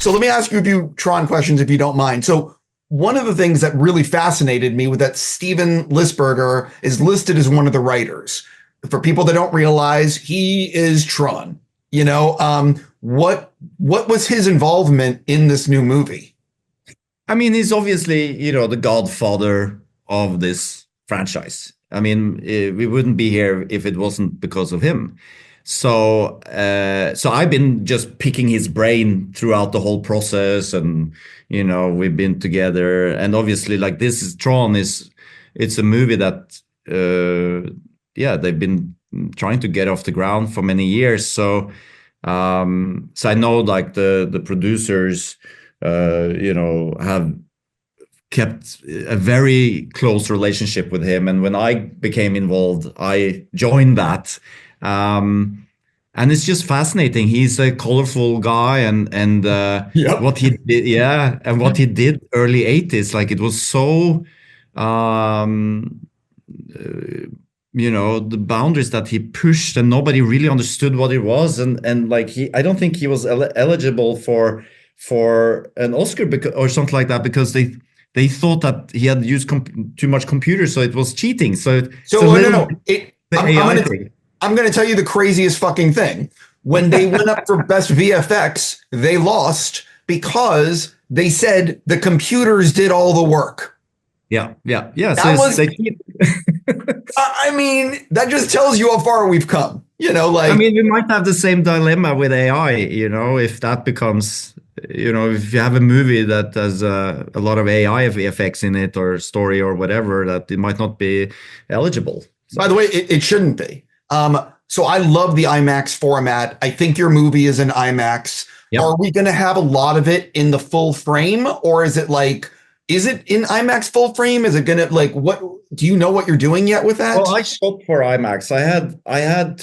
So let me ask you a few Tron questions if you don't mind. So one of the things that really fascinated me was that Steven Lisberger is listed as one of the writers. For people that don't realize, he is Tron. What was his involvement in this new movie? I mean, he's obviously, the godfather of this franchise. I mean, we wouldn't be here if it wasn't because of him. So I've been just picking his brain throughout the whole process, and we've been together. And obviously, like this is Tron it's a movie that they've been trying to get off the ground for many years. So I know like the producers, have kept a very close relationship with him. And when I became involved, I joined that. And it's just fascinating. He's a colorful guy, and Yep. what he did, and what he did early 80s, like it was so the boundaries that he pushed, and nobody really understood what it was, and like I don't think he was eligible for an Oscar or something like that, because they thought that he had used too much computer, so it was cheating. So no. I'm going to tell you the craziest fucking thing. When they went up for best VFX, they lost because they said the computers did all the work. Yeah. I mean, that just tells you how far we've come. I mean, we might have the same dilemma with AI. If that becomes, if you have a movie that has a lot of AI effects in it, or story or whatever, that it might not be eligible. So. By the way, it shouldn't be. So I love the IMAX format. I think your movie is in IMAX. Yep. Are we going to have a lot of it in the full frame, or is it in IMAX full frame? Is it going to what, do you know what you're doing yet with that? Well, I shot for IMAX. I had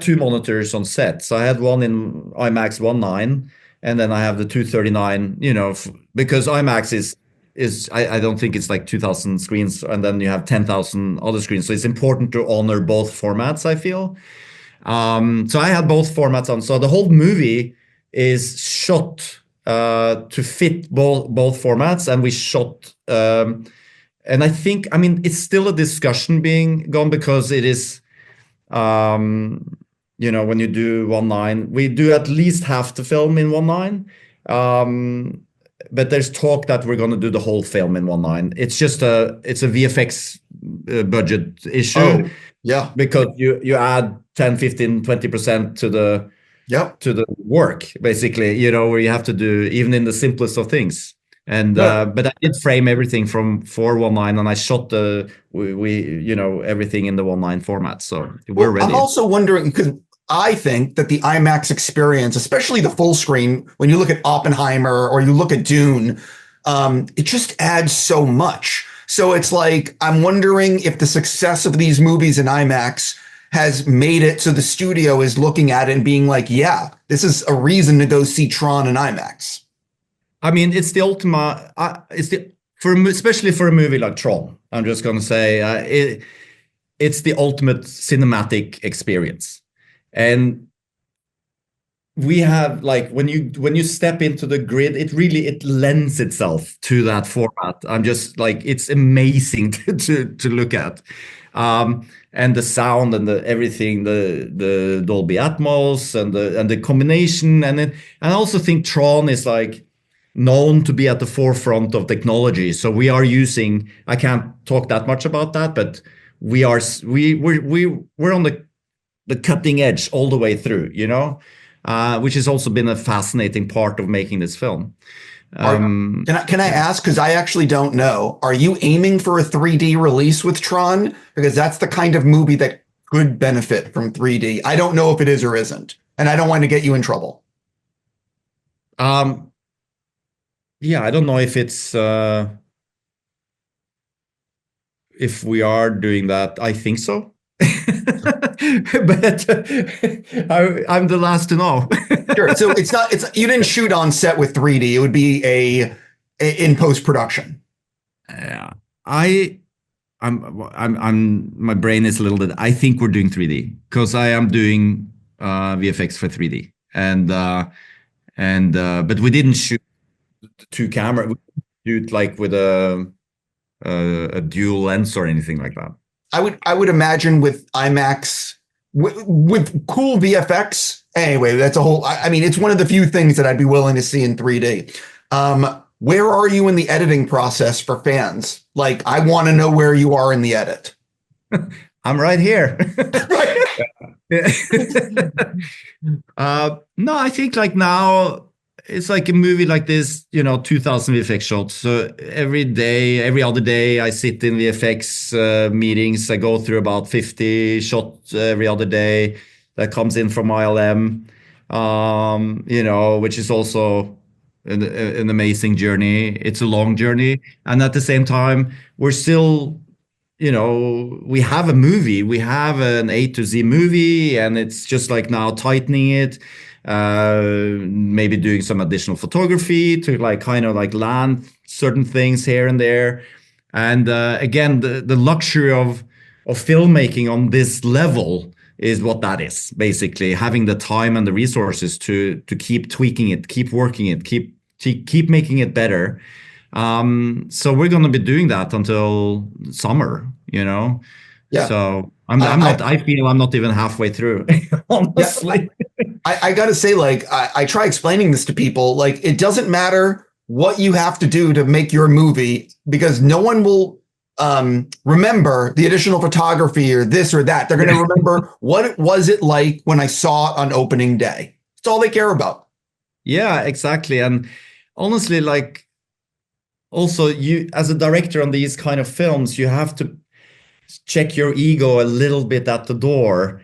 two monitors on set. So I had one in IMAX 1.9, and then I have the 239, because IMAX is I don't think it's like 2,000 screens, and then you have 10,000 other screens. So it's important to honor both formats, I feel. So I had both formats on. So the whole movie is shot to fit both formats, and we shot. And I think, it's still a discussion being gone, because it is, when you do 1.9, we do at least half the film in 1.9. But there's talk that we're going to do the whole film in 1.9. It's just it's a VFX budget issue. Oh, yeah. Because you add 10, 15, 20% to the work, basically, where you have to do even in the simplest of things. And but I did frame everything for 1.9, and I shot everything in the 1.9 format. So we're ready. I'm also wondering, because I think that the IMAX experience, especially the full screen, when you look at Oppenheimer or you look at Dune, it just adds so much. So it's like, I'm wondering if the success of these movies in IMAX has made it so the studio is looking at it and being like, yeah, this is a reason to go see Tron in IMAX. I mean, it's the ultimate, especially for a movie like Tron, I'm just going to say, it's the ultimate cinematic experience. And we have, like, when you step into the grid, it lends itself to that format. I'm just like, it's amazing to look at, and the sound and everything, the Dolby Atmos and the combination, and I also think Tron is like known to be at the forefront of technology. So we are using. I can't talk that much about that, but we're on the cutting edge all the way through, which has also been a fascinating part of making this film. Can I ask, because I actually don't know, are you aiming for a 3D release with Tron? Because that's the kind of movie that could benefit from 3D. I don't know if it is or isn't, and I don't want to get you in trouble. Yeah, I don't know if it's if we are doing that. I think so. But I'm the last to know. Sure. So you didn't shoot on set with 3D. It would be in post-production. Yeah. I'm my brain is a little bit, I think we're doing 3D, because I am doing VFX for 3D. and but we didn't shoot two camera. We shoot like with a dual lens or anything like that. I would imagine with IMAX with cool VFX. Anyway, that's a whole. I mean, it's one of the few things that I'd be willing to see in 3D. Where are you in the editing process for fans? Like, I want to know where you are in the edit. I'm right here. No, I think like now it's like a movie like this, 2000 VFX shots. So every day, every other day, I sit in VFX meetings. I go through about 50 shots every other day that comes in from ILM, which is also an amazing journey. It's a long journey. And at the same time, we're still we have a movie, we have an A to Z movie, and it's just like now tightening it, maybe doing some additional photography to like kind of like land certain things here and there. And again, the luxury of filmmaking on this level is what that is, basically having the time and the resources to keep tweaking it, keep working it, keep making it better. So we're going to be doing that until summer, Yeah. So I feel I'm not even halfway through, honestly. Yeah, I got to say, like, I try explaining this to people. Like, it doesn't matter what you have to do to make your movie because no one will remember the additional photography or this or that. They're going to remember what was it like when I saw it on opening day. That's all they care about. Yeah, exactly. And honestly, like, also, you as a director on these kind of films, you have to check your ego a little bit at the door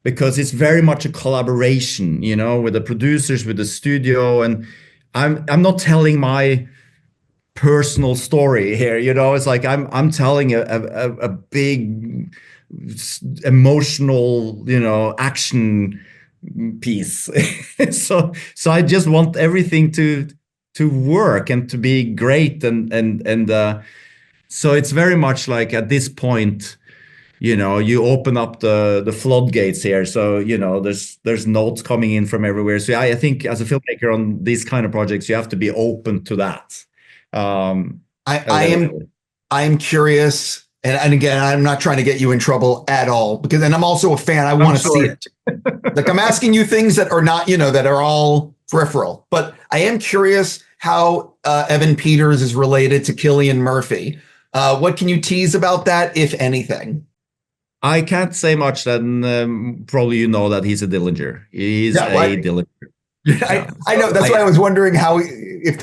because it's very much a collaboration, with the producers, with the studio. And I'm not telling my personal story here, it's like I'm telling a big emotional, action piece. So I just want everything to work and to be great and so it's very much like at this point you open up the floodgates here, so there's notes coming in from everywhere. So I think as a filmmaker on these kind of projects you have to be open to that. I am curious, and again, I'm not trying to get you in trouble at all because, and I'm also a fan. I want to see it. Like I'm asking you things that are not, that are all peripheral, but I am curious how Evan Peters is related to Cillian Murphy. What can you tease about that, if anything? I can't say much. Then probably that he's a Dillinger. He's a Dillinger. I know. That's why I was wondering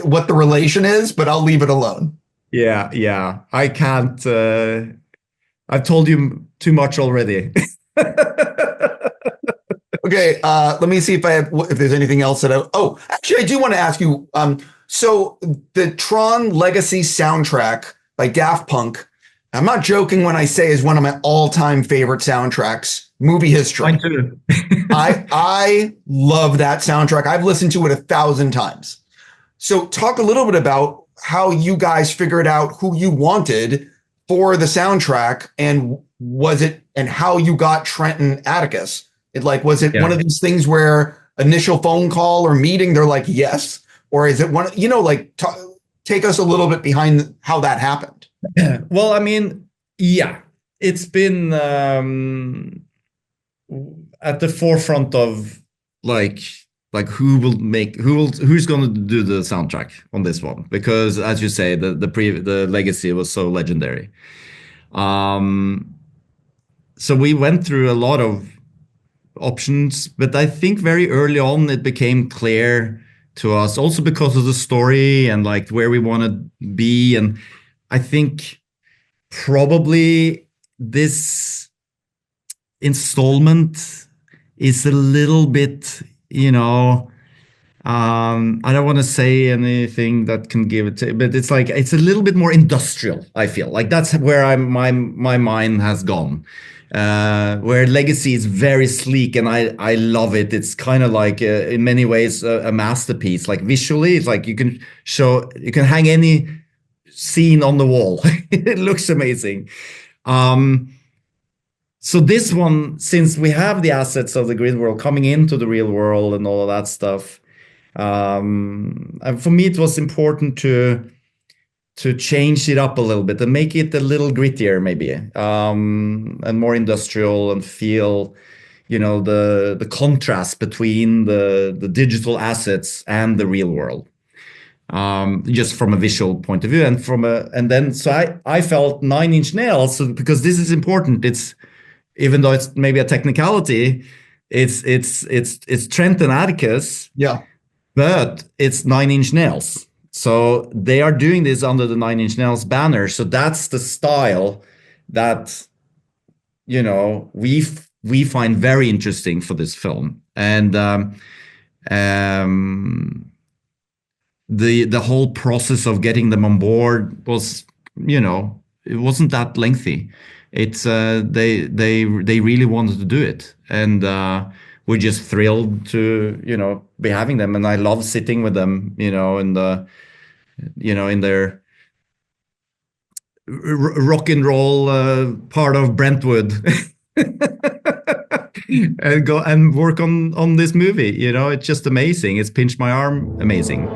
what the relation is, but I'll leave it alone. Yeah. I can't. I've told you too much already. Okay, let me see if there's anything else actually, I do want to ask you. So the Tron Legacy soundtrack by Daft Punk, I'm not joking when I say is one of my all-time favorite soundtracks, movie history. Mine too. I love that soundtrack. I've listened to it 1,000 times. So talk a little bit about how you guys figured out who you wanted for the soundtrack and how you got Trent and Atticus. Was it one of these things where initial phone call or meeting, they're like, yes? Or is it one, take us a little bit behind how that happened. Well, I mean, yeah, it's been at the forefront of who's going to do the soundtrack on this one, because as you say, the legacy was so legendary. So we went through a lot of options, but I think very early on it became clear to us, also because of the story and like where we want to be. And I think probably this installment is a little bit, I don't want to say anything that can give it to, but it's like it's a little bit more industrial. I feel like that's where my mind has gone. Where Legacy is very sleek, and I love it. It's kind of like in many ways a masterpiece. Like visually, it's like you can hang any scene on the wall. It looks amazing. So this one, since we have the assets of the grid world coming into the real world and all of that stuff, And for me, it was important to change it up a little bit and make it a little grittier, maybe, and more industrial, and feel, the contrast between the digital assets and the real world, just from a visual point of view, and then so I felt Nine Inch Nails, because this is important. It's, even though it's maybe a technicality, it's Trent and Atticus, Yeah. but it's Nine Inch Nails. So they are doing this under the Nine Inch Nails banner. So that's the style that, we find very interesting for this film. And the whole process of getting them on board was, it wasn't that lengthy. It's they really wanted to do it, and we're just thrilled to be having them. And I love sitting with them, in their rock and roll part of Brentwood, and go and work on this movie. It's just amazing. It's Pinch My Arm, amazing.